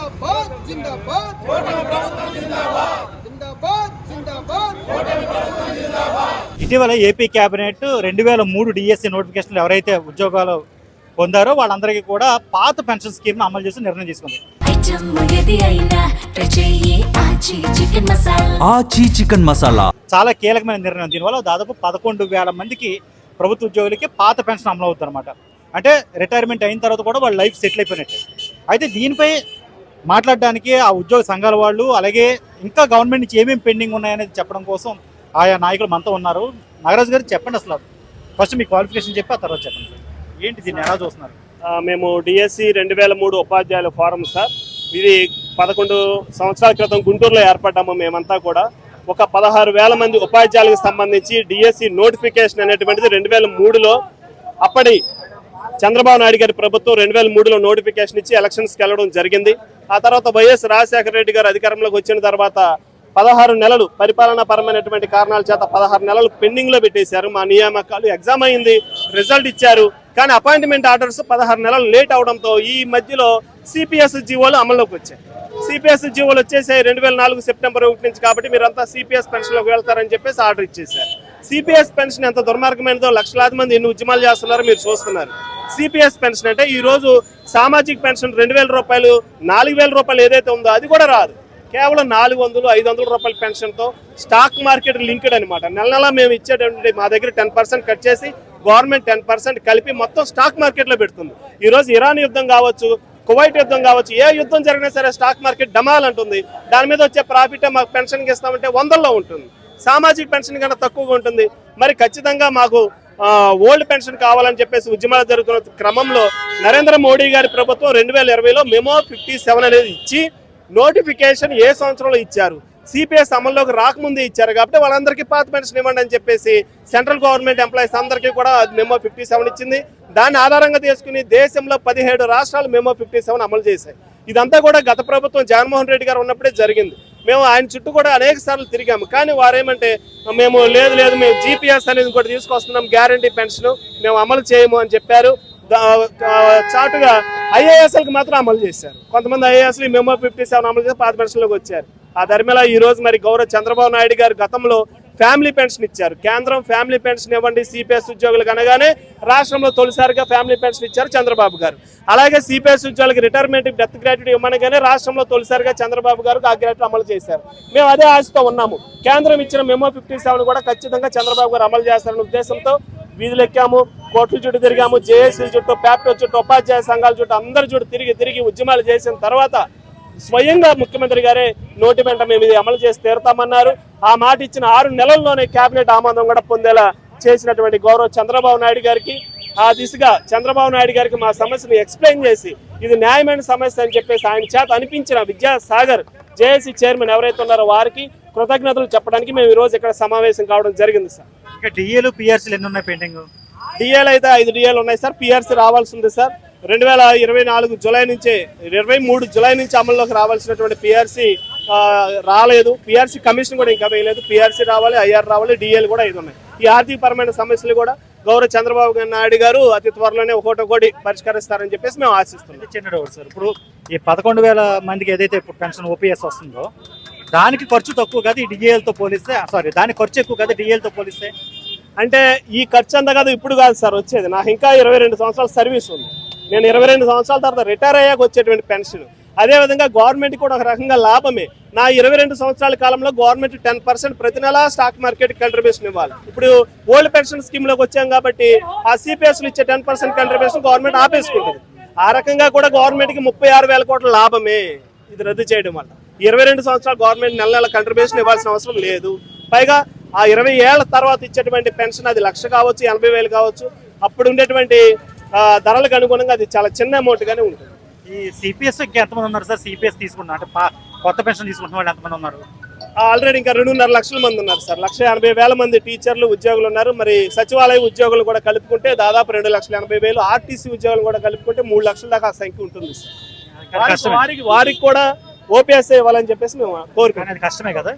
జిందాబాద్ జిందాబాద్ కూటమి ప్రభుత్వం జిందాబాద్ జిందాబాద్ జిందాబాద్ కూటమి ప్రభుత్వం జిందాబాద్. ఇటీవల ఏపీ కేబినెట్ 2003 డిఎస్సి నోటిఫికేషన్లు ఎవరైతే ఉద్యోగాలు పొందారో వాళ్ళందరికీ కూడా పాత పెన్షన్ స్కీమ్ అమలు చేసి నిర్ణయం తీసుకుంది. చికెన్ మసాలా చాలా కీలకమైన నిర్ణయం. దీనివల్ల దాదాపు 11,000 మందికి ప్రభుత్వ ఉద్యోగులకి పాత పెన్షన్ అమలు అవుతుంది అనమాట. అంటే రిటైర్మెంట్ అయిన తర్వాత కూడా వాళ్ళ లైఫ్ సెటిల్ అయిపోయినట్టే. అయితే దీనిపై మాట్లాడడానికి ఆ ఉద్యోగ సంఘాల వాళ్ళు, అలాగే ఇంకా గవర్నమెంట్ నుంచి ఏమేమి పెండింగ్ ఉన్నాయనేది చెప్పడం కోసం ఆయా నాయకులు మనతో ఉన్నారు. నాగరాజు గారు చెప్పండి, అసలు ఫస్ట్ మీ క్వాలిఫికేషన్ చెప్పి ఆ తర్వాత చెప్పండి సార్, ఏంటి దీన్ని ఎలా చూస్తున్నారు? మేము డిఎస్సి 2003 ఉపాధ్యాయుల ఫోరం సార్. ఇది 11 సంవత్సరాల క్రితం గుంటూరులో ఏర్పడ్డాము. మేమంతా కూడా ఒక 16,000 మంది ఉపాధ్యాయులకు సంబంధించి డిఎస్సి నోటిఫికేషన్ అనేటువంటిది 2003లో అప్పటి చంద్రబాబు నాయుడు గారి ప్రభుత్వం 2003లో నోటిఫికేషన్ ఇచ్చి ఎలక్షన్స్కి వెళ్ళడం జరిగింది. ఆ తర్వాత వైఎస్ రాజశేఖర రెడ్డి గారు అధికారంలోకి వచ్చిన తర్వాత 16 నెలలు పరిపాలనా పరమైనటువంటి కారణాల చేత 16 నెలలు పెండింగ్లో పెట్టేశారు. మా నియామకాలు ఎగ్జామ్ అయింది, రిజల్ట్ ఇచ్చారు, కానీ అపాయింట్మెంట్ ఆర్డర్స్ 16 నెలలు లేట్ అవడంతో ఈ మధ్యలో సిపిఎస్ జీవోలు అమల్లోకి వచ్చాయి. సిపిఎస్ జీవోలు వచ్చేసాయి 2004 సెప్టెంబర్ 1 నుంచి. కాబట్టి మీరంతా సిపిఎస్ పెన్షన్లోకి వెళ్తారని చెప్పేసి ఆర్డర్ ఇచ్చేసారు. సిపిఎస్ పెన్షన్ ఎంత దుర్మార్గమైనదో లక్షలాది మంది ఎన్ని ఉద్యమాలు చేస్తున్నారో మీరు చూస్తున్నారు. సిపిఎస్ పెన్షన్ అంటే ఈ రోజు సామాజిక పెన్షన్ 2,000 రూపాయలు, 4,000 రూపాయలు ఏదైతే ఉందో అది కూడా రాదు. కేవలం 400, 500 రూపాయల పెన్షన్తో స్టాక్ మార్కెట్ లింక్డ్ అనమాట. నెల నెల మేము ఇచ్చేటువంటి మా దగ్గర 10% కట్ చేసి గవర్నమెంట్ 10% కలిపి మొత్తం స్టాక్ మార్కెట్లో పెడుతుంది. ఈరోజు ఇరాన్ యుద్ధం కావచ్చు, కువైట్ యుద్ధం కావచ్చు, ఏ యుద్ధం జరిగినా సరే స్టాక్ మార్కెట్ డమాల్ అంటుంది. దాని మీద వచ్చే ప్రాఫిట్ మాకు పెన్షన్కి ఇస్తామంటే 100లో ఉంటుంది. సామాజిక పెన్షన్ కన్నా తక్కువగా ఉంటుంది. మరి ఖచ్చితంగా మాకు ఓల్డ్ పెన్షన్ కావాలని చెప్పేసి ఉద్యమాలు జరుగుతున్న క్రమంలో నరేంద్ర మోడీ గారి ప్రభుత్వం 2020లో మెమో 57 అనేది ఇచ్చి నోటిఫికేషన్ ఏ సంవత్సరంలో ఇచ్చారు, సిపిఎస్ అమల్లోకి రాకముందే ఇచ్చారు. కాబట్టి వాళ్ళందరికీ పాత పెన్షన్ ఇవ్వండి అని చెప్పేసి సెంట్రల్ గవర్నమెంట్ ఎంప్లాయీస్ అందరికీ కూడా మెమో 57 ఇచ్చింది. దాన్ని ఆధారంగా తీసుకుని దేశంలో 17 రాష్ట్రాలు మెమో 57 అమలు చేశాయి. ఇదంతా కూడా గత ప్రభుత్వం జగన్మోహన్ రెడ్డి గారు ఉన్నప్పుడే జరిగింది. మేము ఆయన చుట్టూ కూడా అనేక సార్లు తిరిగాము. కానీ వారేమంటే మేము మేము జీపీఎస్ అనేది కూడా తీసుకొస్తున్నాం, గ్యారంటీ పెన్షన్ మేము అమలు చేయము అని చెప్పారు. చాటుగా ఐఏఎస్ఎల్కి మాత్రం అమలు చేశారు. కొంతమంది ఐఏఎస్లు మెమో 57 అమలు చేసి పాత పెన్షన్లోకి వచ్చారు. ఆ ధర్మేలా ఈ రోజు మరి గౌరవ చంద్రబాబు నాయుడు గారు గతంలో ఫ్యామిలీ పెన్షన్ ఇచ్చారు. కేంద్రం ఫ్యామిలీ పెన్షన్ ఇవ్వండి సిపిఎస్ ఉద్యోగులకు అనగానే రాష్ట్రంలో తొలిసారిగా ఫ్యామిలీ పెన్షన్ ఇచ్చారు చంద్రబాబు గారు. అలాగే సిపిఎస్ ఉద్యోగులకు రిటైర్మెంట్ డెత్ గ్రాట్యుటీ ఇవ్వనగానే రాష్ట్రంలో తొలిసారిగా చంద్రబాబు గారు ఆ గ్రాట్యుటీ అమలు చేశారు. మేము అదే ఆశతో ఉన్నాము. కేంద్రం ఇచ్చిన మెమో 57 కూడా ఖచ్చితంగా చంద్రబాబు గారు అమలు చేస్తారనే ఉద్దేశంతో వీధులు ఎక్కాము, కోర్టుల చుట్టూ తిరిగాము, జేఏసీల చుట్టూ, ప్యాప్టో చుట్టూ, ఉపాధ్యాయ సంఘాల చుట్టూ అందరి చుట్టూ తిరిగి ఉద్యమాలు చేసిన తర్వాత స్వయంగా ముఖ్యమంత్రి గారే నోటి వెంట మేము ఇది అమలు చేసి తీరుతామన్నారు. ఆ మాట ఇచ్చిన 6 నెలల్లోనే కేబినెట్ ఆమోదం కూడా పొందేలా చేసినటువంటి గౌరవ చంద్రబాబు నాయుడు గారికి, ఆ దిశగా చంద్రబాబు నాయుడు గారికి మా సమస్యను ఎక్స్ప్లెయిన్ చేసి ఇది న్యాయమైన సమస్య అని చెప్పేసి ఆయన చేత అనిపించిన విద్యాసాగర్ జేఏసీ చైర్మన్ ఎవరైతే ఉన్నారో వారికి కృతజ్ఞతలు చెప్పడానికి మేము ఈ రోజు ఇక్కడ సమావేశం కావడం జరిగింది సార్. ఇంకా డిఏలు పిఆర్సీలు ఎన్ని ఉన్నాయి పెండింగ్? డిఏలు అయితే 5 డిఏలు ఉన్నాయి సార్. పిఆర్సీ రావాల్సి ఉంది సార్. 2024 జులై నుంచే 23 జులై నుంచి అమల్లోకి రావాల్సినటువంటి పిఆర్సీ రాలేదు. పిఆర్సీ కమిషన్ కూడా ఇంకా వేయలేదు. పిఆర్సీ రావాలి, ఐఆర్ రావాలి, డిఏలు కూడా 5 ఉన్నాయి. ఈ ఆర్థిక పరమైన సమస్యలు కూడా గౌరవ చంద్రబాబు నాయుడు గారు అతి త్వరలోనే ఒకటి పరిష్కరిస్తారని చెప్పేసి మేము ఆశిస్తున్నాం. చిన్న డౌట్ సార్, ఇప్పుడు ఈ 11,000 మందికి ఏదైతే ఇప్పుడు పెన్షన్ ఓపీఎస్ వస్తుందో దానికి ఖర్చు తక్కువ కదా ఈ డిఏలతో పోలిస్తే? దానికి ఖర్చు ఎక్కువ కదా డిఏలతో పోలిస్తే? అంటే ఈ ఖర్చు అంతా కాదు, ఇప్పుడు కాదు సార్ వచ్చేది. నాకు ఇంకా 22 సంవత్సరాల సర్వీస్ ఉంది. నేను 22 సంవత్సరాల తర్వాత రిటైర్ అయ్యాక వచ్చేటువంటి పెన్షన్. అదేవిధంగా గవర్నమెంట్ కూడా ఒక రకంగా లాభమే. నా 22 సంవత్సరాల కాలంలో గవర్నమెంట్ 10% ప్రతి నెల స్టాక్ మార్కెట్ కంట్రిబ్యూషన్ ఇవ్వాలి. ఇప్పుడు ఓల్డ్ పెన్షన్ స్కీమ్లోకి వచ్చాం కాబట్టి ఆ సిపిఎస్లు ఇచ్చే 10% కంట్రిబ్యూషన్ గవర్నమెంట్ ఆపేసుకుంటుంది. ఆ రకంగా కూడా గవర్నమెంట్కి 36,000 కోట్ల లాభమే ఇది రద్దు చేయడం వల్ల. 22 సంవత్సరాలు గవర్నమెంట్ నెల నెల కంట్రిబ్యూషన్ ఇవ్వాల్సిన అవసరం లేదు. పైగా ఆ 20 ఏళ్ల తర్వాత ఇచ్చేటువంటి పెన్షన్ అది 1,00,000 కావచ్చు, 80,000 కావచ్చు. అప్పుడు ఉండేటువంటి ధరలకు అనుగుణంగా అది చాలా చిన్న అమౌంట్ గానే ఉంటుంది. ఈ సిపిఎస్ ఇంకా ఎంతమంది ఉన్నారు సార్? సిపిఎస్ తీసుకుంటున్నారు అంటే కొత్త పెన్షన్ తీసుకుంటున్న వాళ్ళు ఎంతమంది ఉన్నారు? ఆల్రెడీ ఇంకా 2.5 లక్షల మంది ఉన్నారు సార్. 1,80,000 మంది టీచర్లు ఉద్యోగులు ఉన్నారు. మరి సచివాలయ ఉద్యోగులు కూడా కలుపుకుంటే దాదాపు 2,80,000. ఆర్టీసీ ఉద్యోగులు కూడా కలుపుకుంటే 3 లక్షల దాకా ఆ సంఖ్య ఉంటుంది సార్. వారికి కూడా ఓపీఎస్ ఇవ్వాలని చెప్పేసి మేము కోరుకుంటాం. కష్టమే కదా.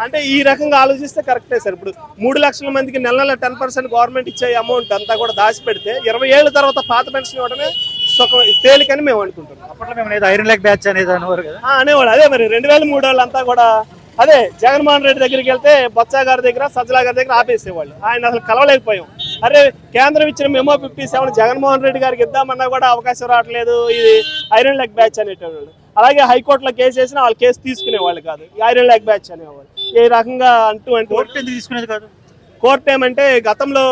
అంటే ఈ రకంగా ఆలోచిస్తే కరెక్టే సార్. ఇప్పుడు 3 లక్షల మందికి నెల నెల 10% గవర్నమెంట్ ఇచ్చే అమౌంట్ అంతా కూడా దాచి పెడితే 20 ఏళ్ల తర్వాత పాత పెన్షన్ ఇవ్వడమే సుఖం తేలికని మేము అనుకుంటున్నాం. అప్పట్లో మేము అనేది ఐరన్ లెగ్ బ్యాచ్ అనేది అనేవారు కదా. అనేవాడు అదే మరి 2003 వాళ్ళంతా కూడా అదే జగన్మోహన్ రెడ్డి దగ్గరికి వెళ్తే బొత్స గారి దగ్గర సజ్జల గారి దగ్గర ఆపేసేవాళ్ళు. ఆయన అసలు కలవలేకపోయాం. అరే కేంద్రం ఇచ్చిన మెమో 57 జగన్మోహన్ రెడ్డి గారికి ఇద్దామన్నా కూడా అవకాశం రావట్లేదు, ఇది ఐరన్ లెగ్ బ్యాచ్ అనేటవాళ్ళు. అలాగే హైకోర్టులో కేసు వేసినా వాళ్ళు కేసు తీసుకునేవాళ్ళు కాదు, ఐరన్ లెగ్ బ్యాచ్ అనేవాళ్ళు. ఏ రకంగా అంటూ తీసుకునేది కాదు. కోర్టు ఏమంటే గతంలో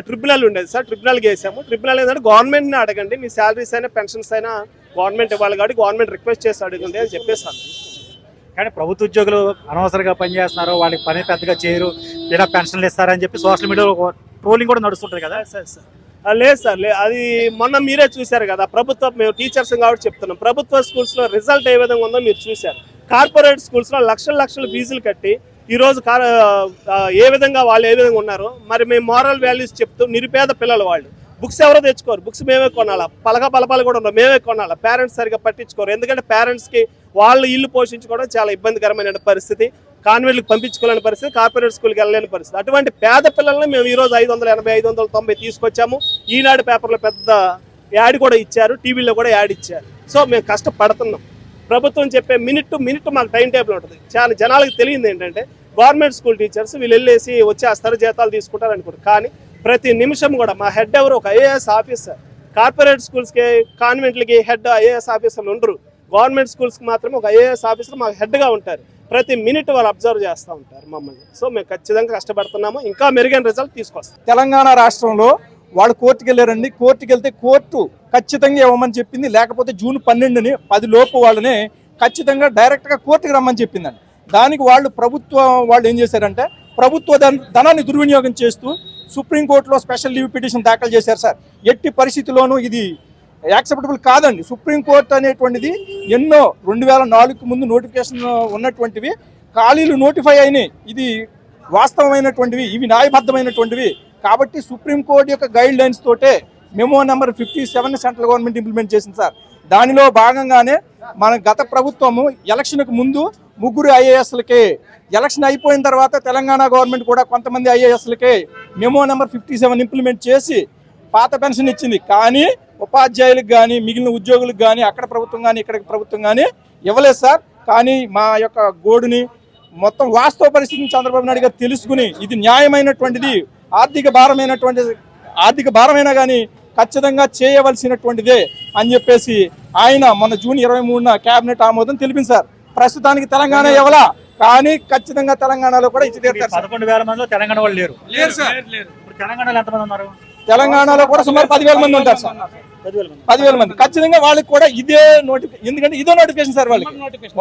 ట్రిబ్యునల్ ఉండేది సార్, ట్రిబ్యునల్కి వేసాము. ట్రిబ్యునల్ ఏంటంటే గవర్నమెంట్ని అడగండి, మీ శాలరీస్ అయినా పెన్షన్స్ అయినా గవర్నమెంట్ ఇవ్వాలి కాబట్టి గవర్నమెంట్ రిక్వెస్ట్ చేసి అడగండి అని చెప్పేసాను. కానీ ప్రభుత్వ ఉద్యోగులు అనవసరంగా పనిచేస్తున్నారు, వాళ్ళకి పని పెద్దగా చేయరు, ఇలా పెన్షన్లు ఇస్తారని చెప్పి సోషల్ మీడియాలో ట్రోలింగ్ కూడా నడుస్తుంటుంది కదా. లేదు సార్, అది మొన్న మీరే చూశారు కదా. మేము టీచర్స్ కాబట్టి చెప్తున్నాం, ప్రభుత్వ స్కూల్స్లో రిజల్ట్ ఏ విధంగా ఉందో మీరు చూశారు. కార్పొరేట్ స్కూల్స్లో లక్షల ఫీజులు కట్టి ఈరోజు ఏ విధంగా వాళ్ళు ఏ విధంగా ఉన్నారో మరి మేము మోరల్ వాల్యూస్ చెప్తూ నిరుపేద పిల్లలు వాళ్ళు బుక్స్ ఎవరో తెచ్చుకోరు, బుక్స్ మేమే కొనాలా, పలపాలు కూడా ఉండవు, మేమే కొనాలా. పేరెంట్స్ సరిగ్గా పట్టించుకోరు, ఎందుకంటే పేరెంట్స్కి వాళ్ళు ఇల్లు పోషించుకోవడం చాలా ఇబ్బందికరమైన పరిస్థితి, కాన్వెంట్కి పంపించుకోలేని పరిస్థితి, కార్పొరేట్ స్కూల్కి వెళ్ళలేని పరిస్థితి. అటువంటి పేద పిల్లల్ని మేము ఈరోజు 580, 590 తీసుకొచ్చాము. ఈనాడు పేపర్లో పెద్ద యాడ్ కూడా ఇచ్చారు, టీవీలో కూడా యాడ్ ఇచ్చారు. సో మేము కష్టపడుతున్నాం. ప్రభుత్వం చెప్పే మినిట్ టు మినిట్ మాకు టైం టేబుల్ ఉంటుంది. చాలా జనాలకు తెలియదు ఏంటంటే గవర్నమెంట్ స్కూల్ టీచర్స్ వీళ్ళు వెళ్ళేసి వచ్చేస్తారు, జీతాలు తీసుకుంటారు అనుకుంటారు. కానీ ప్రతి నిమిషం కూడా మా హెడ్ ఎవరు ఒక ఐఏఎస్ ఆఫీసర్. కార్పొరేట్ స్కూల్స్కి కాన్వెంట్లకి హెడ్ ఐఏఎస్ ఆఫీసర్లు ఉండరు, గవర్నమెంట్ స్కూల్స్కి మాత్రమే ఒక ఐఏఎస్ ఆఫీసర్ మాకు హెడ్గా ఉంటారు. ప్రతి మినిట్ వాళ్ళు అబ్జర్వ్ చేస్తూ ఉంటారు మమ్మల్ని. సో మేము ఖచ్చితంగా కష్టపడుతున్నాము, ఇంకా మెరుగైన రిజల్ట్ తీసుకొస్తాం. తెలంగాణ రాష్ట్రంలో వాళ్ళు కోర్టుకు వెళ్ళారండి. కోర్టుకు వెళ్తే కోర్టు ఖచ్చితంగా ఇవ్వమని చెప్పింది, లేకపోతే జూన్ 12ని 10 లోపు వాళ్ళని ఖచ్చితంగా డైరెక్ట్గా కోర్టుకు రమ్మని చెప్పిందండి. దానికి వాళ్ళు ఏం చేశారంటే ప్రభుత్వ ధనాన్ని దుర్వినియోగం చేస్తూ సుప్రీంకోర్టులో స్పెషల్ లీవ్ పిటిషన్ దాఖలు చేశారు సార్. ఎట్టి పరిస్థితుల్లోనూ ఇది యాక్సెప్టబుల్ కాదండి. సుప్రీంకోర్టు అనేటువంటిది ఎన్నో 2004కు ముందు నోటిఫికేషన్ ఉన్నటువంటివి ఖాళీలు నోటిఫై అయినాయి. ఇది వాస్తవమైనటువంటివి, ఇవి న్యాయబద్ధమైనటువంటివి. కాబట్టి సుప్రీంకోర్టు యొక్క గైడ్ లైన్స్ తోటే memo number 57 central government implement చేసింది సార్. దానిలో భాగంగానే మన గత ప్రభుత్వము ఎలక్షన్కు ముందు 3 ఐఏఎస్లకి, ఎలక్షన్ అయిపోయిన తర్వాత తెలంగాణ గవర్నమెంట్ కూడా కొంతమంది ఐఏఎస్లకి మెమో నెంబర్ 57 ఇంప్లిమెంట్ చేసి పాత పెన్షన్ ఇచ్చింది. కానీ ఉపాధ్యాయులకు కానీ మిగిలిన ఉద్యోగులకు కానీ అక్కడ ప్రభుత్వం కానీ ఇక్కడ ప్రభుత్వం కానీ ఇవ్వలేదు సార్. కానీ మా యొక్క గోడుని మొత్తం వాస్తవ పరిస్థితిని చంద్రబాబు నాయుడు గారు తెలుసుకుని ఇది న్యాయమైనటువంటిది, ఆర్థిక భారమైనా కానీ ఖచ్చితంగా చేయవలసినటువంటిదే అని చెప్పేసి ఆయన మొన్న జూన్ 23న కేబినెట్ ఆమోదం తెలిపింది సార్. ప్రస్తుతానికి తెలంగాణ ఇవ్వాలా, కానీ ఖచ్చితంగా తెలంగాణలో కూడా ఇచ్చి తీరుతారు. 11,000 మందిలో తెలంగాణ వాళ్ళు లేరు సార్. ఇప్పుడు తెలంగాణలో ఎంతమంది ఉన్నారు? తెలంగాణలో కూడా సుమారు 10,000 మంది ఉంటారు సార్. 10,000 మంది ఖచ్చితంగా వాళ్ళకి కూడా ఇదే నోటిఫికేషన్, ఎందుకంటే ఇదే నోటిఫికేషన్ సార్. వాళ్ళకి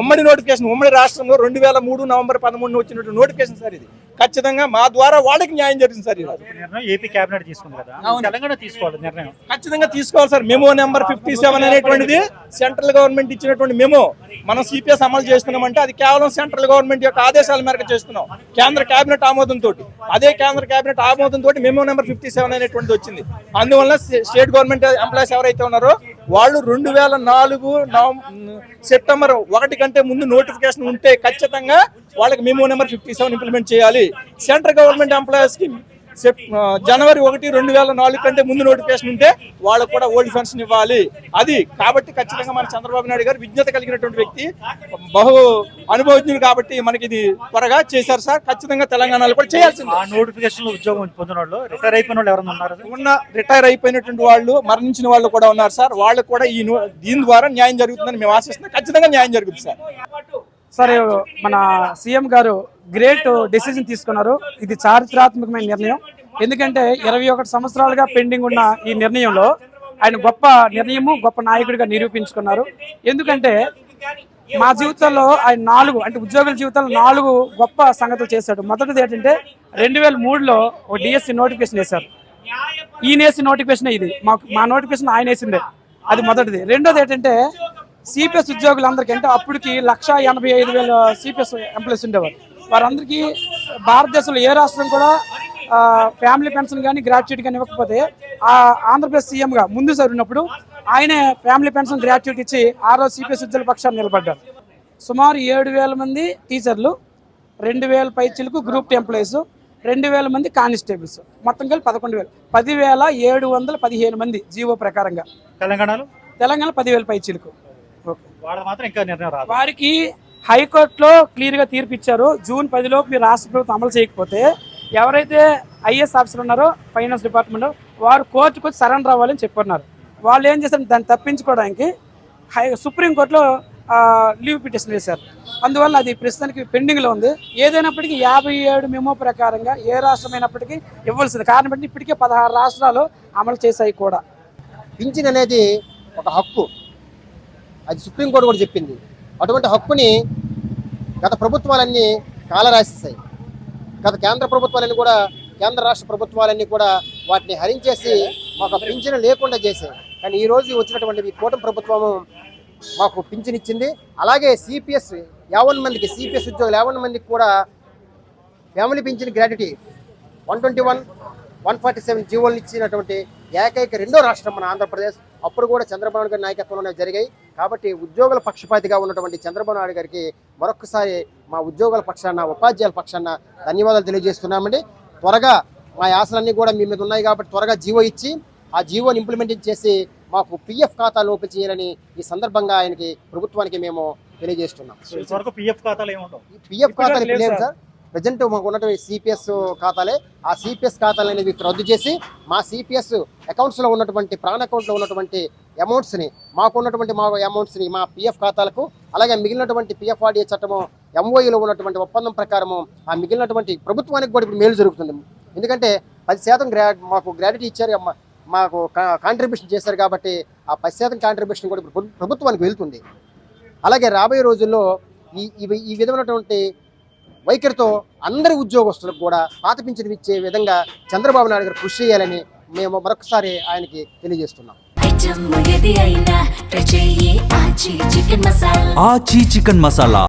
ఉమ్మడి నోటిఫికేషన్, ఉమ్మడి రాష్ట్రంలో 2003 నవంబర్ 13 వచ్చినటువంటి నోటిఫికేషన్ సార్. ఇది ఖచ్చితంగా మా ద్వారా వాళ్ళకి న్యాయం జరిగింది సార్. ఏపీ కేబినెట్ తీసుకుంది కదా, తెలంగాణ తీసుకోవాలి నిర్ణయం, ఖచ్చితంగా తీసుకోవాలి సార్. మెమో నెంబర్ 57 అనేటువంటిది సెంట్రల్ గవర్నమెంట్ ఇచ్చినటువంటి మెమో. మనం సిపిఎస్ అమలు చేస్తున్నామంటే అది కేవలం సెంట్రల్ గవర్నమెంట్ యొక్క ఆదేశాల మేరకు చేస్తున్నాం, కేంద్ర కేబినెట్ ఆమోదంతో. అదే కేంద్ర కేబినెట్ ఆమోదంతో మెమో నెంబర్ 57 అనేటువంటిది వచ్చింది. అందువల్ల స్టేట్ గవర్నమెంట్ ఎంప్లాయీస్ ఎవరైతే ఉన్నారో వాళ్ళు 2004 సెప్టెంబర్ 1 కంటే ముందు నోటిఫికేషన్ ఉంటే ఖచ్చితంగా వాళ్ళకి మెమో నెంబర్ 57 ఇంప్లిమెంట్ చేయాలి. సెంట్రల్ గవర్నమెంట్ ఎంప్లాయీస్ కి జనవరి 1, 2004 కంటే ముందు నోటిఫికేషన్ ఉంటే వాళ్ళకు కూడా ఓల్డ్ పెన్షన్ ఇవ్వాలి. అది కాబట్టి ఖచ్చితంగా మన చంద్రబాబు నాయుడు గారు విజ్ఞత కలిగినటువంటి వ్యక్తి, బహు అనుభవజ్ఞుడు కాబట్టి మనకి ఇది త్వరగా చేశారు సార్. ఖచ్చితంగా తెలంగాణలో కూడా చేయాల్సింది. ఆ నోటిఫికేషన్ ఉద్యోగం పొందిన వాళ్ళు, రిటైర్ అయిపోయిన వాళ్ళు ఎవరైనా ఉన్నారు? రిటైర్ అయిపోయినటువంటి వాళ్ళు, మరణించిన వాళ్ళు కూడా ఉన్నారు సార్. వాళ్ళకు కూడా దీని ద్వారా న్యాయం జరుగుతుందని మేము ఆశిస్తున్నాం. ఖచ్చితంగా న్యాయం జరుగుతుంది సార్. సార్, మన సీఎం గారు గ్రేట్ డెసిజన్ తీసుకున్నారు. ఇది చారిత్రాత్మకమైన నిర్ణయం. ఎందుకంటే 21 సంవత్సరాలుగా పెండింగ్ ఉన్న ఈ నిర్ణయంలో ఆయన గొప్ప నిర్ణయము, గొప్ప నాయకుడిగా నిరూపించుకున్నారు. ఎందుకంటే మా జీవితంలో ఆయన 4 అంటే ఉద్యోగుల జీవితంలో 4 గొప్ప సంగతులు చేశాడు. మొదటిది ఏంటంటే 2003లో ఒక డిఎస్సి నోటిఫికేషన్ వేశారు. ఈయన వేసిన నోటిఫికేషన్ ఇది, మా నోటిఫికేషన్ ఆయన వేసిందే, అది మొదటిది. రెండోది ఏంటంటే సిపిఎస్ ఉద్యోగులందరికీ, అంటే అప్పటికి 185,000 సిపిఎస్ ఎంప్లాయీస్ ఉండేవారు. వారందరికీ భారతదేశంలో ఏ రాష్ట్రం కూడా ఫ్యామిలీ పెన్షన్ కానీ గ్రాట్యుటీ కానీ ఇవ్వకపోతే ఆంధ్రప్రదేశ్ సీఎంగా ముందు జరిగినప్పుడు ఆయనే ఫ్యామిలీ పెన్షన్ గ్రాట్యుటీ ఇచ్చి ఆ రోజు సిపిఎస్ ఉద్యోగుల పక్షాన్ని నిలబడ్డారు. సుమారు 7,000 మంది టీచర్లు, 2,000 పైచీలకు గ్రూప్ 2 ఎంప్లాయీస్, 2,000 మంది కానిస్టేబుల్స్, మొత్తం కలిపి 11,000, 10,715 మంది జీవో ప్రకారంగా. తెలంగాణలో 10,000 పైచీలకు. ఓకే, వాళ్ళకి మాత్రం ఇంకా నిర్ణయం రాదు. వారికి హైకోర్టులో క్లియర్గా తీర్పు ఇచ్చారు. జూన్ 10 లోపు మీరు రాష్ట్ర ప్రభుత్వం అమలు చేయకపోతే ఎవరైతే ఐఏఎస్ ఆఫీసర్ ఉన్నారో ఫైనాన్స్ డిపార్ట్మెంట్ వారు కోర్టుకు వచ్చి సరెండర్ అవ్వాలని చెప్పున్నారు. వాళ్ళు ఏం చేస్తారు, దాన్ని తప్పించుకోవడానికి సుప్రీంకోర్టులో లీవ్ పిటిషన్ వేశారు. అందువల్ల అది ప్రస్తుతానికి పెండింగ్లో ఉంది. ఏదైనప్పటికీ 57 మెమో ప్రకారంగా ఏ రాష్ట్రమైనప్పటికీ ఇవ్వాల్సింది. కారణం బట్టి ఇప్పటికే 16 రాష్ట్రాలు అమలు చేశాయి కూడా. పింఛన్ అనేది ఒక హక్కు, అది సుప్రీంకోర్టు కూడా చెప్పింది. అటువంటి హక్కుని గత ప్రభుత్వాలన్నీ కాలరాసేసాయి. గత కేంద్ర ప్రభుత్వాలన్నీ కూడా, కేంద్ర రాష్ట్ర ప్రభుత్వాలన్నీ కూడా వాటిని హరించేసి మాకు పింఛను లేకుండా చేశాయి. కానీ ఈరోజు వచ్చినటువంటి ఈ కూటమి ప్రభుత్వము మాకు పింఛన్ ఇచ్చింది. అలాగే సిపిఎస్ 50 మందికి, సిపిఎస్ ఉద్యోగులు 50 మందికి కూడా ఫ్యామిలీ పింఛన్ గ్రాట్యుటీ 121, 147 జీవోలు ఇచ్చినటువంటి ఏకైక రెండో రాష్ట్రం మన ఆంధ్రప్రదేశ్. అప్పుడు కూడా చంద్రబాబు నాయుడు గారి నాయకత్వంలోనే జరిగాయి. కాబట్టి ఉద్యోగుల పక్షపాతిగా ఉన్నటువంటి చంద్రబాబు నాయుడు గారికి మరొకసారి మా ఉద్యోగుల పక్షాన, ఉపాధ్యాయుల పక్షాన ధన్యవాదాలు తెలియజేస్తున్నామండి. త్వరగా మా ఆశలన్నీ కూడా మీ మీద ఉన్నాయి కాబట్టి త్వరగా జీవో ఇచ్చి ఆ జీవోని ఇంప్లిమెంట్ చేసి మాకు పిఎఫ్ ఖాతాలు ఓపెన్ చేయాలని ఈ సందర్భంగా ఆయనకి, ప్రభుత్వానికి మేము తెలియజేస్తున్నాం. ఇంతవరకు పిఎఫ్ ఖాతాలు ఏముండవు. పిఎఫ్ ఖాతాలు ఇప్పుడు లేవు సార్. ప్రజెంట్ మాకు ఉన్నటువంటి సిపిఎస్ ఖాతాలే. ఆ సిపిఎస్ ఖాతాలు అనేవి రద్దు చేసి మా సిపిఎస్ అకౌంట్స్లో ఉన్నటువంటి, ప్రాన్ అకౌంట్లో ఉన్నటువంటి అమౌంట్స్ని, మాకు ఉన్నటువంటి మా అమౌంట్స్ని మా పిఎఫ్ ఖాతాలకు, అలాగే మిగిలినటువంటి పిఎఫ్ ఆర్డీఏ చట్టము ఎంఓయూలో ఉన్నటువంటి ఒప్పందం ప్రకారము ఆ మిగిలినటువంటి ప్రభుత్వానికి కూడా ఇప్పుడు మేలు జరుగుతుంది. ఎందుకంటే 10% మాకు గ్రాట్యుటీ ఇచ్చారు, మాకు కాంట్రిబ్యూషన్ చేశారు కాబట్టి ఆ 10% కాంట్రిబ్యూషన్ కూడా ఇప్పుడు ప్రభుత్వానికి వెళ్తుంది. అలాగే రాబోయే రోజుల్లో ఈ విధమైనటువంటి వైఖరితో అందరి ఉద్యోగస్తులకు కూడా పాత పింఛను ఇచ్చే విధంగా చంద్రబాబు నాయుడు గారు కృషి చేయాలని మేము మరొకసారి ఆయనకి తెలియజేస్తున్నాం. ఆచి చికెన్ మసాలా.